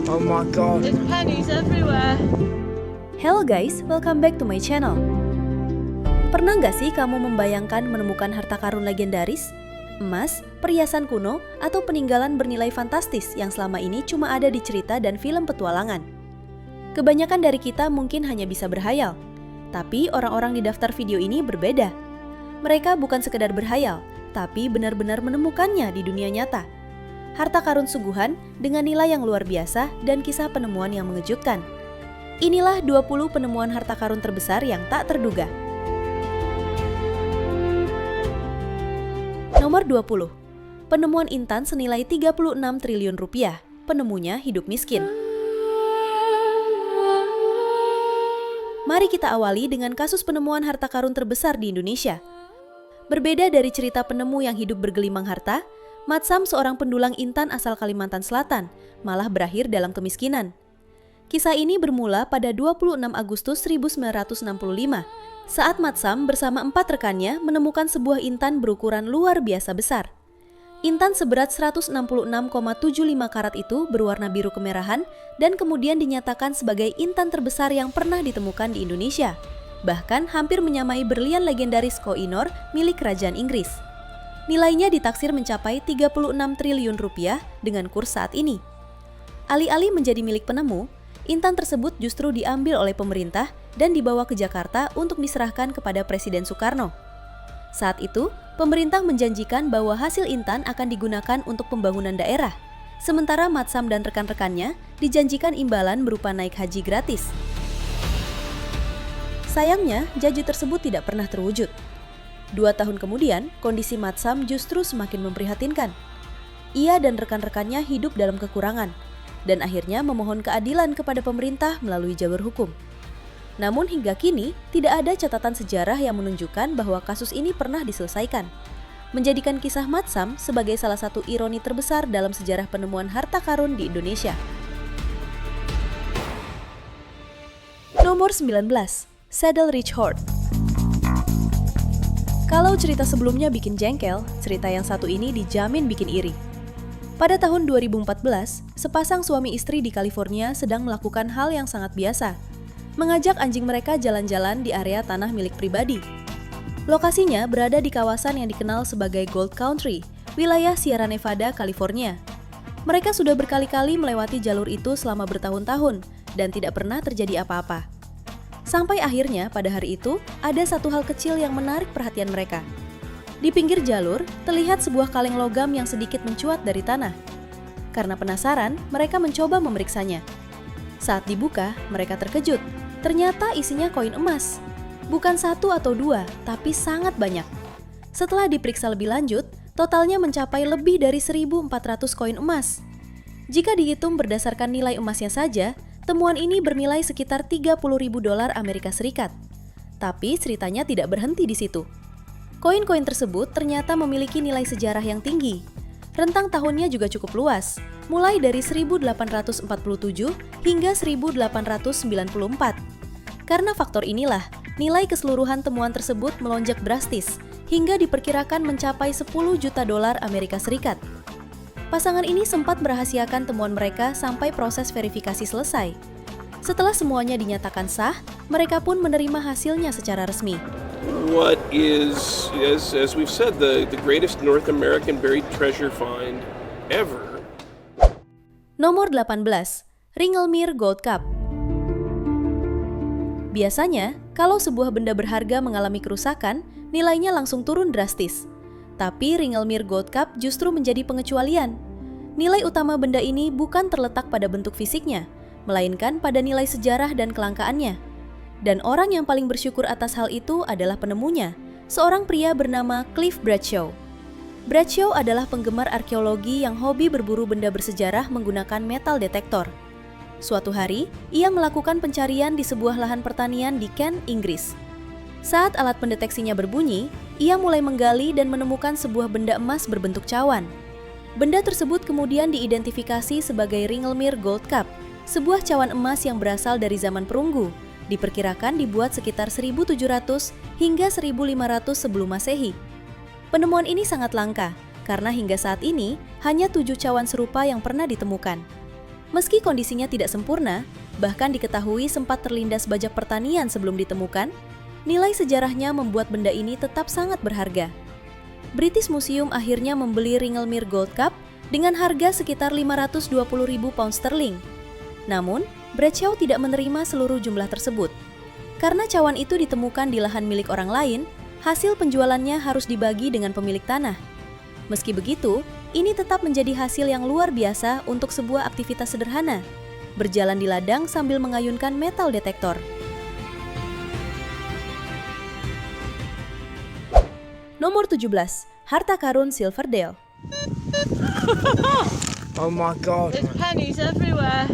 Oh my god. There's pennies everywhere. Hello guys, welcome back to my channel. Pernah nggak sih kamu membayangkan menemukan harta karun legendaris? Emas, perhiasan kuno, atau peninggalan bernilai fantastis yang selama ini cuma ada di cerita dan film petualangan? Kebanyakan dari kita mungkin hanya bisa berhayal. Tapi orang-orang di daftar video ini berbeda. Mereka bukan sekedar berhayal, tapi benar-benar menemukannya di dunia nyata. Harta karun sungguhan dengan nilai yang luar biasa dan kisah penemuan yang mengejutkan. Inilah 20 penemuan harta karun terbesar yang tak terduga. Nomor 20. Penemuan intan senilai 36 triliun rupiah. Penemunya hidup miskin. Mari kita awali dengan kasus penemuan harta karun terbesar di Indonesia. Berbeda dari cerita penemu yang hidup bergelimang harta, Mat Sam, seorang pendulang intan asal Kalimantan Selatan, malah berakhir dalam kemiskinan. Kisah ini bermula pada 26 Agustus 1965, saat Mat Sam bersama 4 rekannya menemukan sebuah intan berukuran luar biasa besar. Intan seberat 166,75 karat itu berwarna biru kemerahan dan kemudian dinyatakan sebagai intan terbesar yang pernah ditemukan di Indonesia. Bahkan hampir menyamai berlian legendaris Koh-i-Noor milik Kerajaan Inggris. Nilainya ditaksir mencapai 36 triliun rupiah dengan kurs saat ini. Alih-alih menjadi milik penemu, intan tersebut justru diambil oleh pemerintah dan dibawa ke Jakarta untuk diserahkan kepada Presiden Soekarno. Saat itu, pemerintah menjanjikan bahwa hasil intan akan digunakan untuk pembangunan daerah, sementara Mat Sam dan rekan-rekannya dijanjikan imbalan berupa naik haji gratis. Sayangnya, janji tersebut tidak pernah terwujud. 2 tahun kemudian, kondisi Mat Sam justru semakin memprihatinkan. Ia dan rekan-rekannya hidup dalam kekurangan, dan akhirnya memohon keadilan kepada pemerintah melalui jalur hukum. Namun hingga kini, tidak ada catatan sejarah yang menunjukkan bahwa kasus ini pernah diselesaikan, menjadikan kisah Mat Sam sebagai salah satu ironi terbesar dalam sejarah penemuan harta karun di Indonesia. Nomor 19. Saddle Ridge Hoard. Kalau cerita sebelumnya bikin jengkel, cerita yang satu ini dijamin bikin iri. Pada tahun 2014, sepasang suami istri di California sedang melakukan hal yang sangat biasa, mengajak anjing mereka jalan-jalan di area tanah milik pribadi. Lokasinya berada di kawasan yang dikenal sebagai Gold Country, wilayah Sierra Nevada, California. Mereka sudah berkali-kali melewati jalur itu selama bertahun-tahun dan tidak pernah terjadi apa-apa. Sampai akhirnya pada hari itu, ada satu hal kecil yang menarik perhatian mereka. Di pinggir jalur, terlihat sebuah kaleng logam yang sedikit mencuat dari tanah. Karena penasaran, mereka mencoba memeriksanya. Saat dibuka, mereka terkejut. Ternyata isinya koin emas. Bukan 1 atau 2, tapi sangat banyak. Setelah diperiksa lebih lanjut, totalnya mencapai lebih dari 1.400 koin emas. Jika dihitung berdasarkan nilai emasnya saja, temuan ini bernilai sekitar 30.000 dolar Amerika Serikat. Tapi ceritanya tidak berhenti di situ. Koin-koin tersebut ternyata memiliki nilai sejarah yang tinggi. Rentang tahunnya juga cukup luas, mulai dari 1847 hingga 1894. Karena faktor inilah, nilai keseluruhan temuan tersebut melonjak drastis, hingga diperkirakan mencapai 10 juta dolar Amerika Serikat. Pasangan ini sempat merahasiakan temuan mereka sampai proses verifikasi selesai. Setelah semuanya dinyatakan sah, mereka pun menerima hasilnya secara resmi. What is, as we've said, the greatest North American buried treasure find ever. Nomor 18. Ringlemere Gold Cup. Biasanya, kalau sebuah benda berharga mengalami kerusakan, nilainya langsung turun drastis. Tapi Ringlemere Gold Cup justru menjadi pengecualian. Nilai utama benda ini bukan terletak pada bentuk fisiknya, melainkan pada nilai sejarah dan kelangkaannya. Dan orang yang paling bersyukur atas hal itu adalah penemunya, seorang pria bernama Cliff Bradshaw. Bradshaw adalah penggemar arkeologi yang hobi berburu benda bersejarah menggunakan metal detektor. Suatu hari, ia melakukan pencarian di sebuah lahan pertanian di Kent, Inggris. Saat alat pendeteksinya berbunyi, ia mulai menggali dan menemukan sebuah benda emas berbentuk cawan. Benda tersebut kemudian diidentifikasi sebagai Ringlemere Gold Cup, sebuah cawan emas yang berasal dari zaman perunggu, diperkirakan dibuat sekitar 1700 hingga 1500 sebelum Masehi. Penemuan ini sangat langka, karena hingga saat ini hanya 7 cawan serupa yang pernah ditemukan. Meski kondisinya tidak sempurna, bahkan diketahui sempat terlindas bajak pertanian sebelum ditemukan, nilai sejarahnya membuat benda ini tetap sangat berharga. British Museum akhirnya membeli Ringlemere Gold Cup dengan harga sekitar 520.000 pound sterling. Namun, Bradshaw tidak menerima seluruh jumlah tersebut. Karena cawan itu ditemukan di lahan milik orang lain, hasil penjualannya harus dibagi dengan pemilik tanah. Meski begitu, ini tetap menjadi hasil yang luar biasa untuk sebuah aktivitas sederhana, berjalan di ladang sambil mengayunkan metal detektor. Nomor 17, harta karun Silverdale. Oh my God. There's pennies everywhere.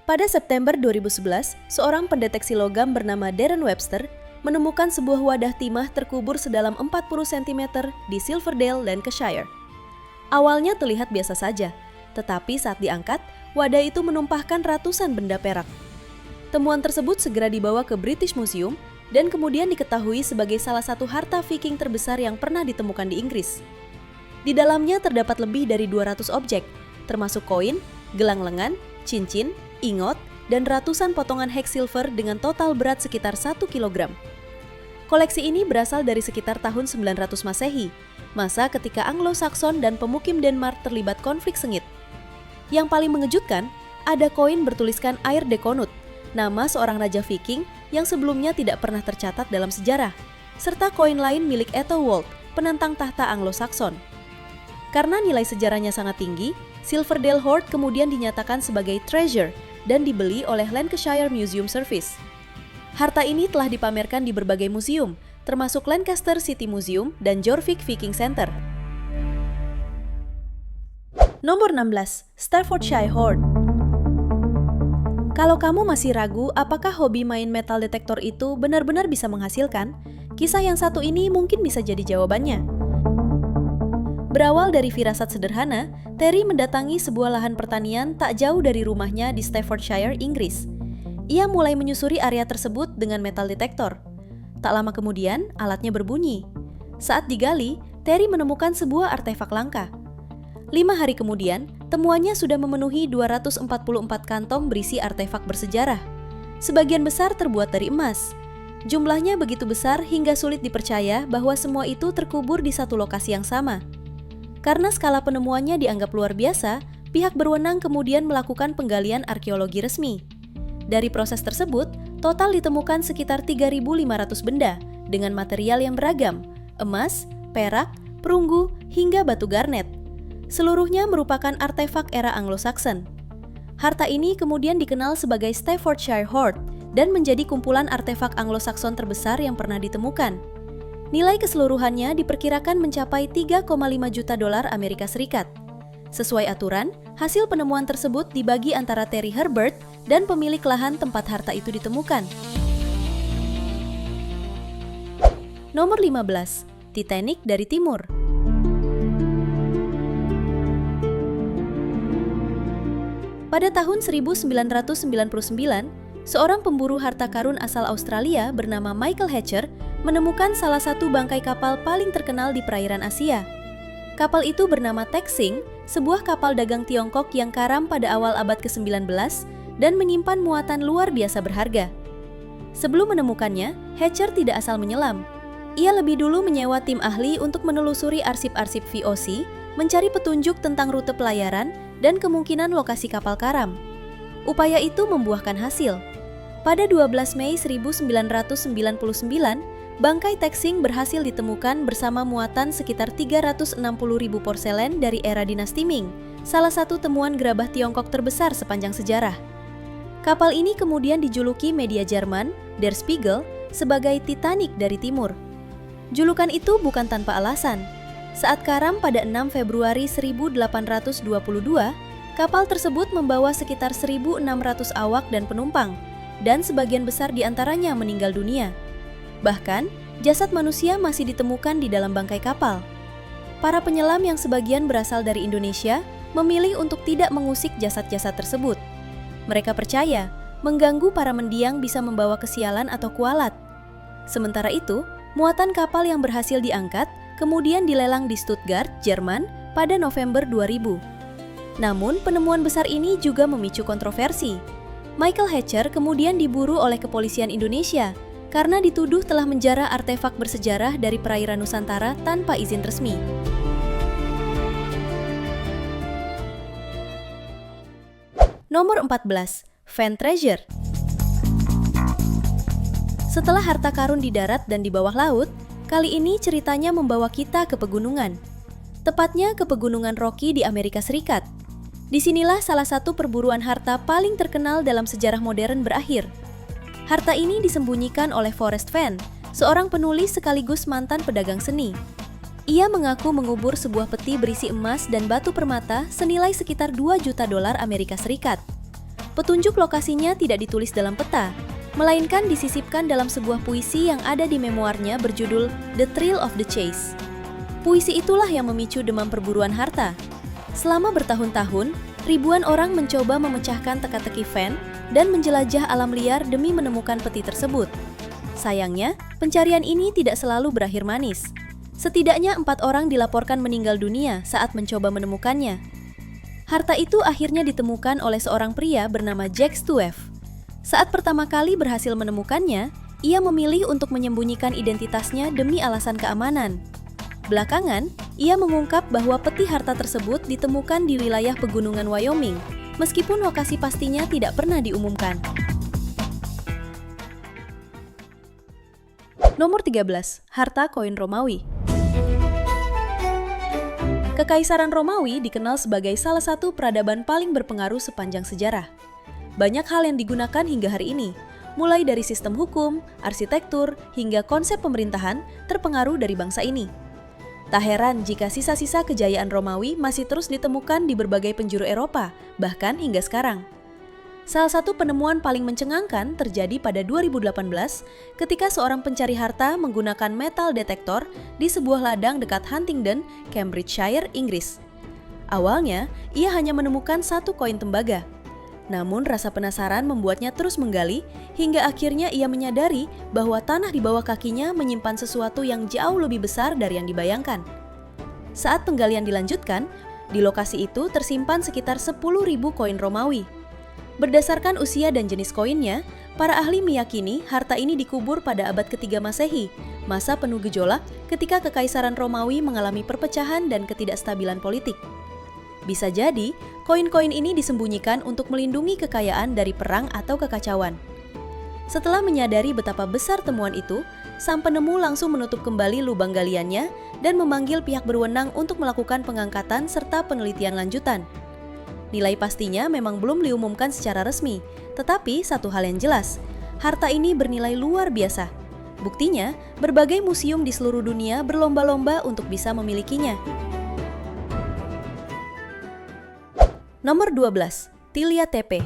Pada September 2011, seorang pendeteksi logam bernama Darren Webster menemukan sebuah wadah timah terkubur sedalam 40 cm di Silverdale, Lancashire. Awalnya terlihat biasa saja, tetapi saat diangkat, wadah itu menumpahkan ratusan benda perak. Temuan tersebut segera dibawa ke British Museum dan kemudian diketahui sebagai salah satu harta Viking terbesar yang pernah ditemukan di Inggris. Di dalamnya terdapat lebih dari 200 objek, termasuk koin, gelang lengan, cincin, ingot, dan ratusan potongan hex silver dengan total berat sekitar 1 kg. Koleksi ini berasal dari sekitar tahun 900 Masehi, masa ketika Anglo-Saxon dan pemukim Denmark terlibat konflik sengit. Yang paling mengejutkan, ada koin bertuliskan Eir de Konut, nama seorang raja Viking yang sebelumnya tidak pernah tercatat dalam sejarah, serta koin lain milik Ethelwald, penantang tahta Anglo-Saxon. Karena nilai sejarahnya sangat tinggi, Silverdale Hoard kemudian dinyatakan sebagai treasure dan dibeli oleh Lancashire Museum Service. Harta ini telah dipamerkan di berbagai museum, termasuk Lancaster City Museum dan Jorvik Viking Center. Nomor 16, Staffordshire Hoard. Kalau kamu masih ragu apakah hobi main metal detektor itu benar-benar bisa menghasilkan, kisah yang satu ini mungkin bisa jadi jawabannya. Berawal dari firasat sederhana, Terry mendatangi sebuah lahan pertanian tak jauh dari rumahnya di Staffordshire, Inggris. Ia mulai menyusuri area tersebut dengan metal detektor. Tak lama kemudian, alatnya berbunyi. Saat digali, Terry menemukan sebuah artefak langka. 5 hari kemudian, temuannya sudah memenuhi 244 kantong berisi artefak bersejarah. Sebagian besar terbuat dari emas. Jumlahnya begitu besar hingga sulit dipercaya bahwa semua itu terkubur di satu lokasi yang sama. Karena skala penemuannya dianggap luar biasa, pihak berwenang kemudian melakukan penggalian arkeologi resmi. Dari proses tersebut, total ditemukan sekitar 3.500 benda dengan material yang beragam, emas, perak, perunggu, hingga batu garnet. Seluruhnya merupakan artefak era Anglo-Saxon. Harta ini kemudian dikenal sebagai Staffordshire Hoard dan menjadi kumpulan artefak Anglo-Saxon terbesar yang pernah ditemukan. Nilai keseluruhannya diperkirakan mencapai 3,5 juta dolar Amerika Serikat. Sesuai aturan, hasil penemuan tersebut dibagi antara Terry Herbert dan pemilik lahan tempat harta itu ditemukan. Nomor 15, Titanic dari Timur. Pada tahun 1999, seorang pemburu harta karun asal Australia bernama Michael Hatcher menemukan salah satu bangkai kapal paling terkenal di perairan Asia. Kapal itu bernama Texing, sebuah kapal dagang Tiongkok yang karam pada awal abad ke-19 dan menyimpan muatan luar biasa berharga. Sebelum menemukannya, Hatcher tidak asal menyelam. Ia lebih dulu menyewa tim ahli untuk menelusuri arsip-arsip VOC, mencari petunjuk tentang rute pelayaran dan kemungkinan lokasi kapal karam. Upaya itu membuahkan hasil. Pada 12 Mei 1999, bangkai Texing berhasil ditemukan bersama muatan sekitar 360.000 porselen dari era dinasti Ming, salah satu temuan gerabah Tiongkok terbesar sepanjang sejarah. Kapal ini kemudian dijuluki media Jerman, Der Spiegel, sebagai Titanic dari Timur. Julukan itu bukan tanpa alasan. Saat karam pada 6 Februari 1822, kapal tersebut membawa sekitar 1.600 awak dan penumpang, dan sebagian besar diantaranya meninggal dunia. Bahkan, jasad manusia masih ditemukan di dalam bangkai kapal. Para penyelam yang sebagian berasal dari Indonesia memilih untuk tidak mengusik jasad-jasad tersebut. Mereka percaya, mengganggu para mendiang bisa membawa kesialan atau kualat. Sementara itu, muatan kapal yang berhasil diangkat kemudian dilelang di Stuttgart, Jerman pada November 2000. Namun, penemuan besar ini juga memicu kontroversi. Michael Hatcher kemudian diburu oleh kepolisian Indonesia karena dituduh telah menjara artefak bersejarah dari perairan Nusantara tanpa izin resmi. Nomor 14, Fan Treasure. Setelah harta karun di darat dan di bawah laut, kali ini ceritanya membawa kita ke pegunungan. Tepatnya ke Pegunungan Rocky di Amerika Serikat. Disinilah salah satu perburuan harta paling terkenal dalam sejarah modern berakhir. Harta ini disembunyikan oleh Forrest Fenn, seorang penulis sekaligus mantan pedagang seni. Ia mengaku mengubur sebuah peti berisi emas dan batu permata senilai sekitar 2 juta dolar Amerika Serikat. Petunjuk lokasinya tidak ditulis dalam peta, melainkan disisipkan dalam sebuah puisi yang ada di memoarnya berjudul The Thrill of the Chase. Puisi itulah yang memicu demam perburuan harta. Selama bertahun-tahun, ribuan orang mencoba memecahkan teka-teki Fenn dan menjelajah alam liar demi menemukan peti tersebut. Sayangnya, pencarian ini tidak selalu berakhir manis. Setidaknya 4 orang dilaporkan meninggal dunia saat mencoba menemukannya. Harta itu akhirnya ditemukan oleh seorang pria bernama Jack Stueff. Saat pertama kali berhasil menemukannya, ia memilih untuk menyembunyikan identitasnya demi alasan keamanan. Belakangan, ia mengungkap bahwa peti harta tersebut ditemukan di wilayah pegunungan Wyoming, meskipun lokasi pastinya tidak pernah diumumkan. Nomor 13, harta koin Romawi. Kekaisaran Romawi dikenal sebagai salah satu peradaban paling berpengaruh sepanjang sejarah. Banyak hal yang digunakan hingga hari ini, mulai dari sistem hukum, arsitektur, hingga konsep pemerintahan terpengaruh dari bangsa ini. Tak heran jika sisa-sisa kejayaan Romawi masih terus ditemukan di berbagai penjuru Eropa, bahkan hingga sekarang. Salah satu penemuan paling mencengangkan terjadi pada 2018 ketika seorang pencari harta menggunakan metal detektor di sebuah ladang dekat Huntingdon, Cambridgeshire, Inggris. Awalnya, ia hanya menemukan 1 koin tembaga. Namun rasa penasaran membuatnya terus menggali hingga akhirnya ia menyadari bahwa tanah di bawah kakinya menyimpan sesuatu yang jauh lebih besar dari yang dibayangkan. Saat penggalian dilanjutkan, di lokasi itu tersimpan sekitar 10.000 koin Romawi. Berdasarkan usia dan jenis koinnya, para ahli meyakini harta ini dikubur pada abad ke-3 Masehi, masa penuh gejolak ketika Kekaisaran Romawi mengalami perpecahan dan ketidakstabilan politik. Bisa jadi, koin-koin ini disembunyikan untuk melindungi kekayaan dari perang atau kekacauan. Setelah menyadari betapa besar temuan itu, sang penemu langsung menutup kembali lubang galiannya dan memanggil pihak berwenang untuk melakukan pengangkatan serta penelitian lanjutan. Nilai pastinya memang belum diumumkan secara resmi, tetapi satu hal yang jelas, harta ini bernilai luar biasa. Buktinya, berbagai museum di seluruh dunia berlomba-lomba untuk bisa memilikinya. Nomor 12, Tilia Tepe.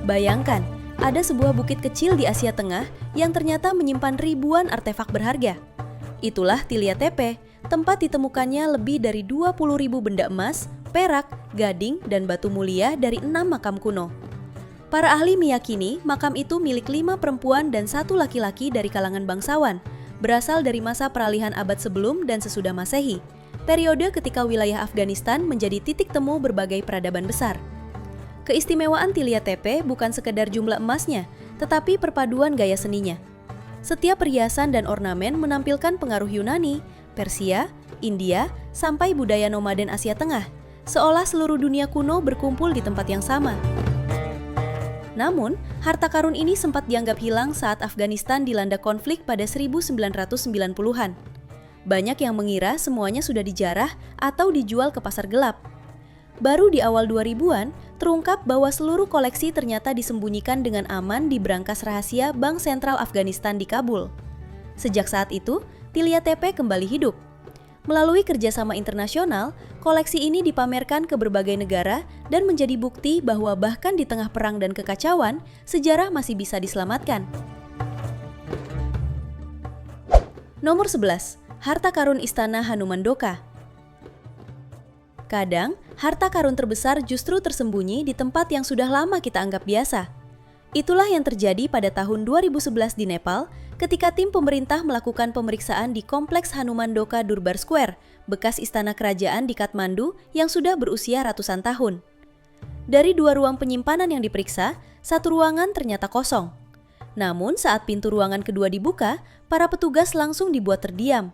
Bayangkan, ada sebuah bukit kecil di Asia Tengah yang ternyata menyimpan ribuan artefak berharga. Itulah Tilia Tepe, tempat ditemukannya lebih dari 20.000 benda emas, perak, gading, dan batu mulia dari 6 makam kuno. Para ahli meyakini makam itu milik 5 perempuan dan 1 laki-laki dari kalangan bangsawan, berasal dari masa peralihan abad sebelum dan sesudah Masehi, periode ketika wilayah Afghanistan menjadi titik temu berbagai peradaban besar. Keistimewaan Tilia Tepe bukan sekedar jumlah emasnya, tetapi perpaduan gaya seninya. Setiap perhiasan dan ornamen menampilkan pengaruh Yunani, Persia, India, sampai budaya nomaden Asia Tengah, seolah seluruh dunia kuno berkumpul di tempat yang sama. Namun, harta karun ini sempat dianggap hilang saat Afghanistan dilanda konflik pada 1990-an. Banyak yang mengira semuanya sudah dijarah atau dijual ke pasar gelap. Baru di awal 2000-an, terungkap bahwa seluruh koleksi ternyata disembunyikan dengan aman di brankas rahasia Bank Sentral Afghanistan di Kabul. Sejak saat itu, Tilia Tepe kembali hidup. Melalui kerjasama internasional, koleksi ini dipamerkan ke berbagai negara dan menjadi bukti bahwa bahkan di tengah perang dan kekacauan, sejarah masih bisa diselamatkan. Nomor 11. Harta karun Istana Hanumandoka. Kadang, harta karun terbesar justru tersembunyi di tempat yang sudah lama kita anggap biasa. Itulah yang terjadi pada tahun 2011 di Nepal ketika tim pemerintah melakukan pemeriksaan di Kompleks Hanuman Doka Durbar Square, bekas istana kerajaan di Kathmandu yang sudah berusia ratusan tahun. Dari 2 ruang penyimpanan yang diperiksa, 1 ruangan ternyata kosong. Namun saat pintu ruangan kedua dibuka, para petugas langsung dibuat terdiam.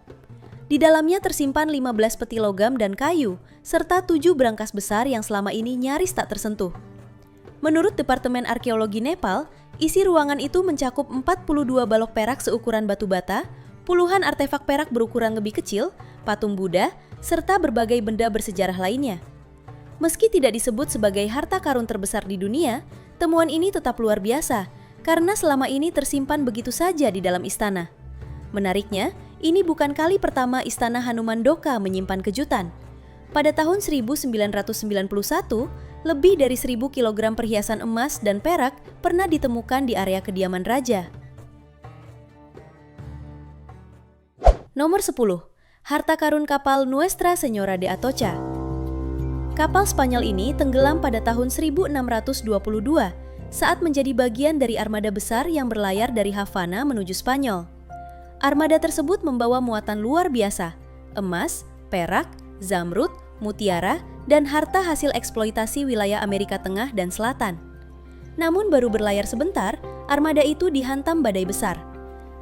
Di dalamnya tersimpan 15 peti logam dan kayu, serta 7 brankas besar yang selama ini nyaris tak tersentuh. Menurut Departemen Arkeologi Nepal, isi ruangan itu mencakup 42 balok perak seukuran batu bata, puluhan artefak perak berukuran lebih kecil, patung Buddha, serta berbagai benda bersejarah lainnya. Meski tidak disebut sebagai harta karun terbesar di dunia, temuan ini tetap luar biasa karena selama ini tersimpan begitu saja di dalam istana. Menariknya, ini bukan kali pertama Istana Hanuman Doka menyimpan kejutan. Pada tahun 1991, lebih dari 1.000 kg perhiasan emas dan perak pernah ditemukan di area kediaman raja. Nomor 10. Harta karun kapal Nuestra Señora de Atocha. Kapal Spanyol ini tenggelam pada tahun 1622 saat menjadi bagian dari armada besar yang berlayar dari Havana menuju Spanyol. Armada tersebut membawa muatan luar biasa, emas, perak, zamrud, mutiara, dan harta hasil eksploitasi wilayah Amerika Tengah dan Selatan. Namun baru berlayar sebentar, armada itu dihantam badai besar.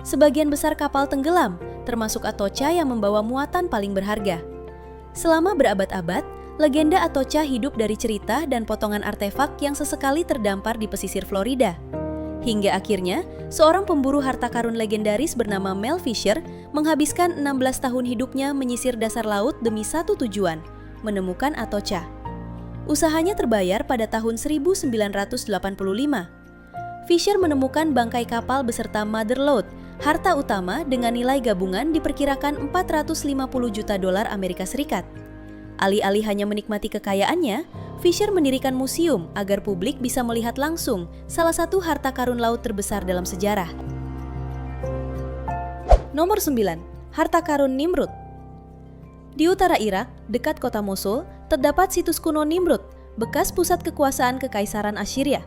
Sebagian besar kapal tenggelam, termasuk Atocha yang membawa muatan paling berharga. Selama berabad-abad, legenda Atocha hidup dari cerita dan potongan artefak yang sesekali terdampar di pesisir Florida. Hingga akhirnya, seorang pemburu harta karun legendaris bernama Mel Fisher menghabiskan 16 tahun hidupnya menyisir dasar laut demi satu tujuan, menemukan Atocha. Usahanya terbayar pada tahun 1985. Fisher menemukan bangkai kapal beserta mother lode, harta utama dengan nilai gabungan diperkirakan 450 juta dolar Amerika Serikat. Alih-alih hanya menikmati kekayaannya, Fisher mendirikan museum agar publik bisa melihat langsung salah satu harta karun laut terbesar dalam sejarah. Nomor 9. Harta karun Nimrud. Di utara Irak, dekat kota Mosul, terdapat situs kuno Nimrud, bekas pusat kekuasaan Kekaisaran Assyria.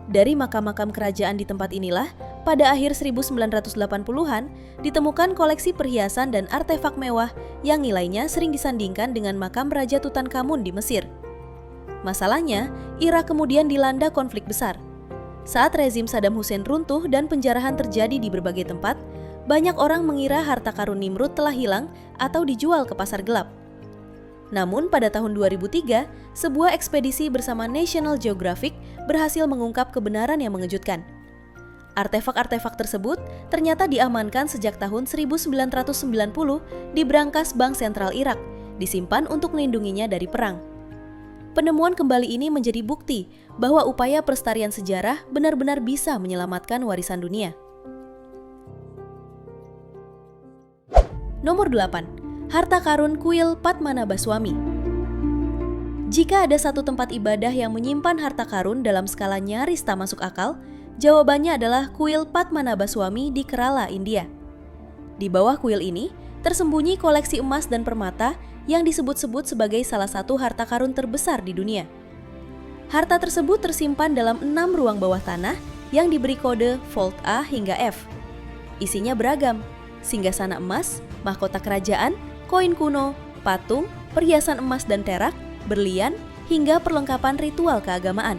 Dari makam-makam kerajaan di tempat inilah, pada akhir 1980-an, ditemukan koleksi perhiasan dan artefak mewah yang nilainya sering disandingkan dengan makam Raja Tutankhamun di Mesir. Masalahnya, Irak kemudian dilanda konflik besar. Saat rezim Saddam Hussein runtuh dan penjarahan terjadi di berbagai tempat, banyak orang mengira harta karun Nimrud telah hilang atau dijual ke pasar gelap. Namun pada tahun 2003, sebuah ekspedisi bersama National Geographic berhasil mengungkap kebenaran yang mengejutkan. Artefak-artefak tersebut ternyata diamankan sejak tahun 1990 di brankas Bank Sentral Irak, disimpan untuk melindunginya dari perang. Penemuan kembali ini menjadi bukti bahwa upaya pelestarian sejarah benar-benar bisa menyelamatkan warisan dunia. Nomor 8. Harta karun kuil Padmanabhaswamy. Jika ada satu tempat ibadah yang menyimpan harta karun dalam skala nyaris tak masuk akal, jawabannya adalah kuil Padmanabhaswamy di Kerala, India. Di bawah kuil ini, tersembunyi koleksi emas dan permata yang disebut-sebut sebagai salah satu harta karun terbesar di dunia. Harta tersebut tersimpan dalam 6 ruang bawah tanah yang diberi kode Vault A hingga F. Isinya beragam, singgasana emas, mahkota kerajaan, koin kuno, patung, perhiasan emas dan perak, berlian, hingga perlengkapan ritual keagamaan.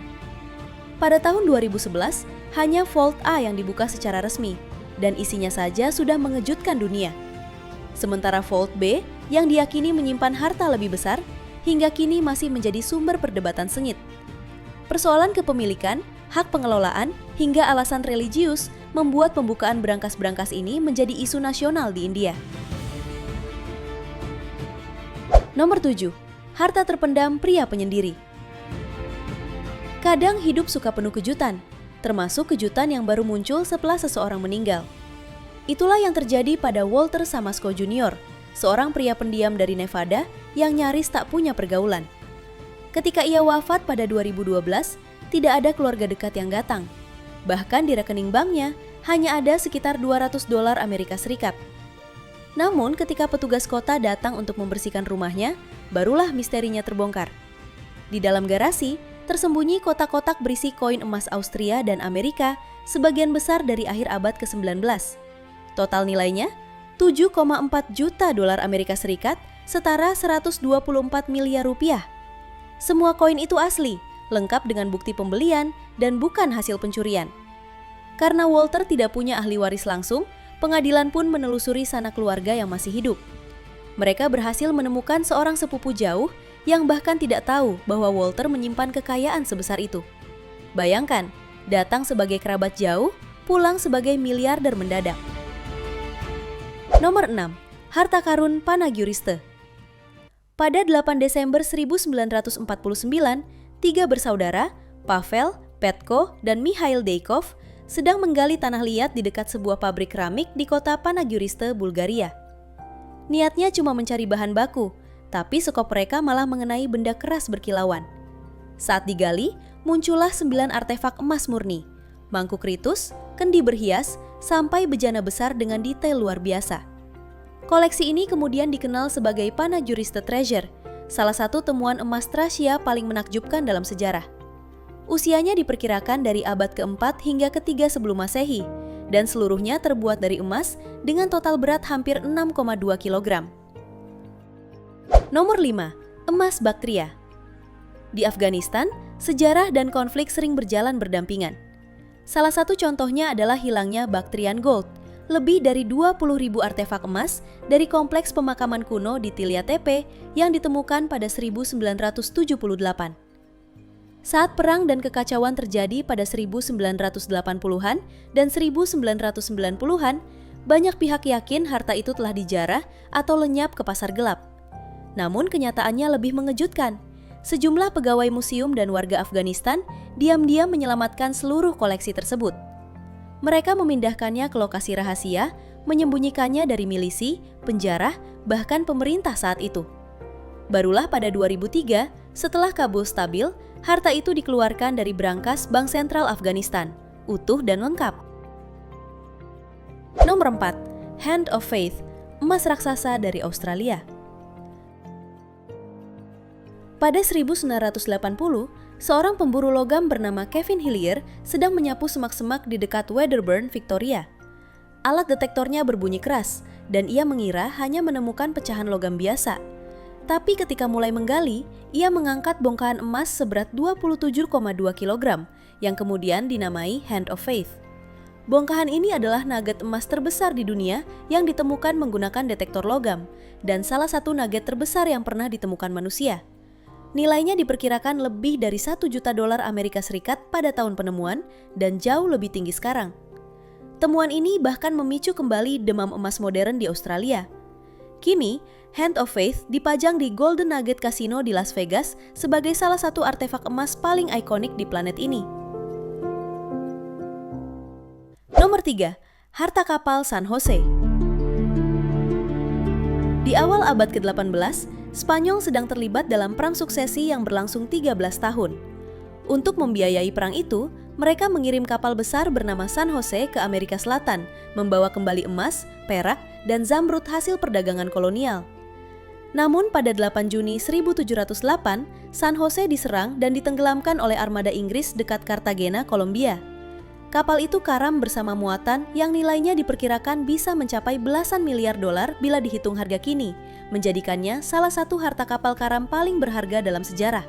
Pada tahun 2011, hanya Vault A yang dibuka secara resmi, dan isinya saja sudah mengejutkan dunia. Sementara Vault B yang diyakini menyimpan harta lebih besar, hingga kini masih menjadi sumber perdebatan sengit. Persoalan kepemilikan, hak pengelolaan, hingga alasan religius membuat pembukaan brankas-brankas ini menjadi isu nasional di India. Nomor 7. Harta terpendam pria penyendiri. Kadang hidup suka penuh kejutan, termasuk kejutan yang baru muncul setelah seseorang meninggal. Itulah yang terjadi pada Walter Samasko Jr., seorang pria pendiam dari Nevada yang nyaris tak punya pergaulan. Ketika ia wafat pada 2012, tidak ada keluarga dekat yang datang. Bahkan di rekening banknya hanya ada sekitar $200 Amerika Serikat. Namun ketika petugas kota datang untuk membersihkan rumahnya, barulah misterinya terbongkar. Di dalam garasi, tersembunyi kotak-kotak berisi koin emas Austria dan Amerika, sebagian besar dari akhir abad ke-19. Total nilainya 7,4 juta dolar Amerika Serikat, setara 124 miliar rupiah. Semua koin itu asli, lengkap dengan bukti pembelian dan bukan hasil pencurian. Karena Walter tidak punya ahli waris langsung, pengadilan pun menelusuri sanak keluarga yang masih hidup. Mereka berhasil menemukan seorang sepupu jauh yang bahkan tidak tahu bahwa Walter menyimpan kekayaan sebesar itu. Bayangkan, datang sebagai kerabat jauh, pulang sebagai miliarder mendadak. Nomor 6. Harta karun Panaguriste. Pada 8 Desember 1949, 3 bersaudara, Pavel, Petko, dan Mikhail Deikov, sedang menggali tanah liat di dekat sebuah pabrik keramik di kota Panaguriste, Bulgaria. Niatnya cuma mencari bahan baku, tapi skop mereka malah mengenai benda keras berkilauan. Saat digali, muncullah 9 artefak emas murni, mangkuk ritus, kendi berhias, sampai bejana besar dengan detail luar biasa. Koleksi ini kemudian dikenal sebagai Panaguriste Treasure, salah satu temuan emas Tracia paling menakjubkan dalam sejarah. Usianya diperkirakan dari abad ke-4 hingga ke-3 sebelum Masehi, dan seluruhnya terbuat dari emas dengan total berat hampir 6,2 kg. Nomor 5. Emas Bactria. Di Afghanistan, sejarah dan konflik sering berjalan berdampingan. Salah satu contohnya adalah hilangnya Bactrian Gold, lebih dari 20.000 artefak emas dari kompleks pemakaman kuno di Tilia Tepe yang ditemukan pada 1978. Saat perang dan kekacauan terjadi pada 1980-an dan 1990-an, banyak pihak yakin harta itu telah dijarah atau lenyap ke pasar gelap. Namun kenyataannya lebih mengejutkan. Sejumlah pegawai museum dan warga Afghanistan diam-diam menyelamatkan seluruh koleksi tersebut. Mereka memindahkannya ke lokasi rahasia, menyembunyikannya dari milisi, penjara, bahkan pemerintah saat itu. Barulah pada 2003, setelah Kabul stabil, harta itu dikeluarkan dari brankas Bank Sentral Afghanistan, utuh dan lengkap. Nomor 4. Hand of Faith, emas raksasa dari Australia. Pada 1980, seorang pemburu logam bernama Kevin Hillier sedang menyapu semak-semak di dekat Wedderburn, Victoria. Alat detektornya berbunyi keras, dan ia mengira hanya menemukan pecahan logam biasa. Tapi ketika mulai menggali, ia mengangkat bongkahan emas seberat 27,2 kg yang kemudian dinamai Hand of Faith. Bongkahan ini adalah nugget emas terbesar di dunia yang ditemukan menggunakan detektor logam dan salah satu nugget terbesar yang pernah ditemukan manusia. Nilainya diperkirakan lebih dari 1 juta dolar Amerika Serikat pada tahun penemuan dan jauh lebih tinggi sekarang. Temuan ini bahkan memicu kembali demam emas modern di Australia. Kini, Hand of Faith dipajang di Golden Nugget Casino di Las Vegas sebagai salah satu artefak emas paling ikonik di planet ini. Nomor 3. Harta kapal San Jose. Di awal abad ke-18, Spanyol sedang terlibat dalam perang suksesi yang berlangsung 13 tahun. Untuk membiayai perang itu, mereka mengirim kapal besar bernama San Jose ke Amerika Selatan, membawa kembali emas, perak, dan zamrud hasil perdagangan kolonial. Namun pada 8 Juni 1708, San Jose diserang dan ditenggelamkan oleh armada Inggris dekat Cartagena, Kolombia. Kapal itu karam bersama muatan yang nilainya diperkirakan bisa mencapai belasan miliar dolar bila dihitung harga kini, menjadikannya salah satu harta kapal karam paling berharga dalam sejarah.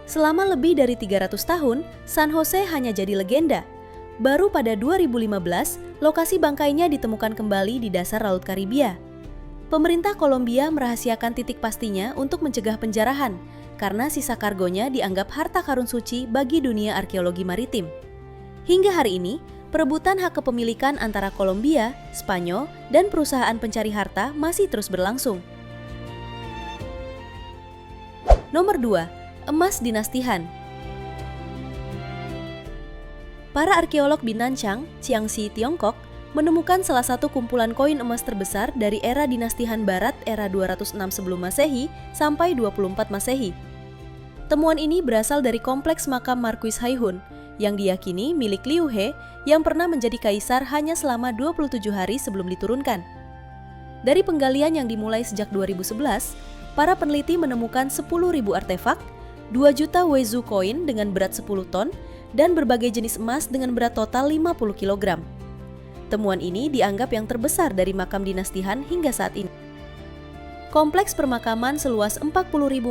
Selama lebih dari 300 tahun, San Jose hanya jadi legenda. Baru pada 2015, lokasi bangkainya ditemukan kembali di dasar Laut Karibia. Pemerintah Kolombia merahasiakan titik pastinya untuk mencegah penjarahan, karena sisa kargonya dianggap harta karun suci bagi dunia arkeologi maritim. Hingga hari ini, perebutan hak kepemilikan antara Kolombia, Spanyol, dan perusahaan pencari harta masih terus berlangsung. Nomor 2. Emas Dinasti Han. Para arkeolog Binanchang, Jiangxi, Tiongkok, menemukan salah satu kumpulan koin emas terbesar dari era Dinasti Han Barat era 206 sebelum Masehi sampai 24 Masehi. Temuan ini berasal dari kompleks makam Marquis Haihun, yang diyakini milik Liu He yang pernah menjadi kaisar hanya selama 27 hari sebelum diturunkan. Dari penggalian yang dimulai sejak 2011, para peneliti menemukan 10.000 artefak, 2 juta Wezu koin dengan berat 10 ton, dan berbagai jenis emas dengan berat total 50 kg. Temuan ini dianggap yang terbesar dari makam dinasti Han hingga saat ini. Kompleks permakaman seluas 40.000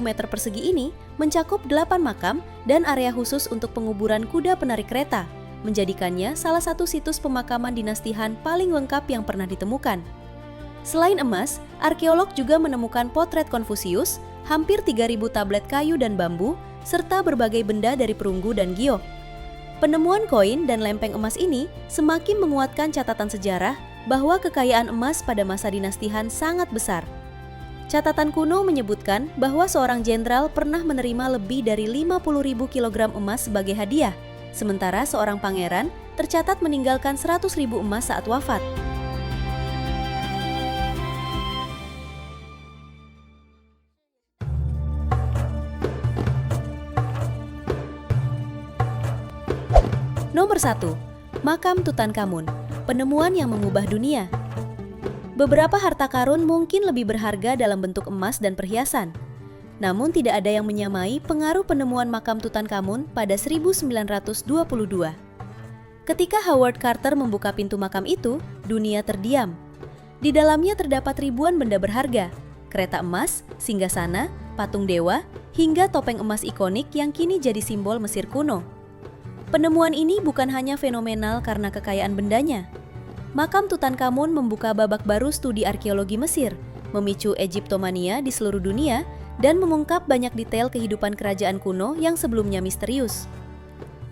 meter persegi ini mencakup 8 makam dan area khusus untuk penguburan kuda penarik kereta, menjadikannya salah satu situs pemakaman dinasti Han paling lengkap yang pernah ditemukan. Selain emas, arkeolog juga menemukan potret Konfusius, hampir 3.000 tablet kayu dan bambu, serta berbagai benda dari perunggu dan giok. Penemuan koin dan lempeng emas ini semakin menguatkan catatan sejarah bahwa kekayaan emas pada masa dinasti Han sangat besar. Catatan kuno menyebutkan bahwa seorang jenderal pernah menerima lebih dari 50.000 kg emas sebagai hadiah, sementara seorang pangeran tercatat meninggalkan 100.000 emas saat wafat. Nomor 1. Makam Tutankhamun, penemuan yang mengubah dunia. Beberapa harta karun mungkin lebih berharga dalam bentuk emas dan perhiasan. Namun tidak ada yang menyamai pengaruh penemuan makam Tutankhamun pada 1922. Ketika Howard Carter membuka pintu makam itu, dunia terdiam. Di dalamnya terdapat ribuan benda berharga, kereta emas, singgasana, patung dewa, hingga topeng emas ikonik yang kini jadi simbol Mesir kuno. Penemuan ini bukan hanya fenomenal karena kekayaan bendanya. Makam Tutankhamun membuka babak baru studi arkeologi Mesir, memicu Egyptomania di seluruh dunia, dan mengungkap banyak detail kehidupan kerajaan kuno yang sebelumnya misterius.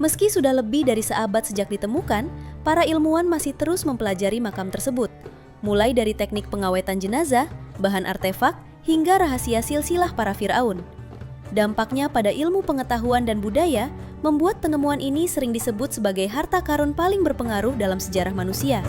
Meski sudah lebih dari seabad sejak ditemukan, para ilmuwan masih terus mempelajari makam tersebut, mulai dari teknik pengawetan jenazah, bahan artefak, hingga rahasia silsilah para Firaun. Dampaknya pada ilmu pengetahuan dan budaya membuat penemuan ini sering disebut sebagai harta karun paling berpengaruh dalam sejarah manusia.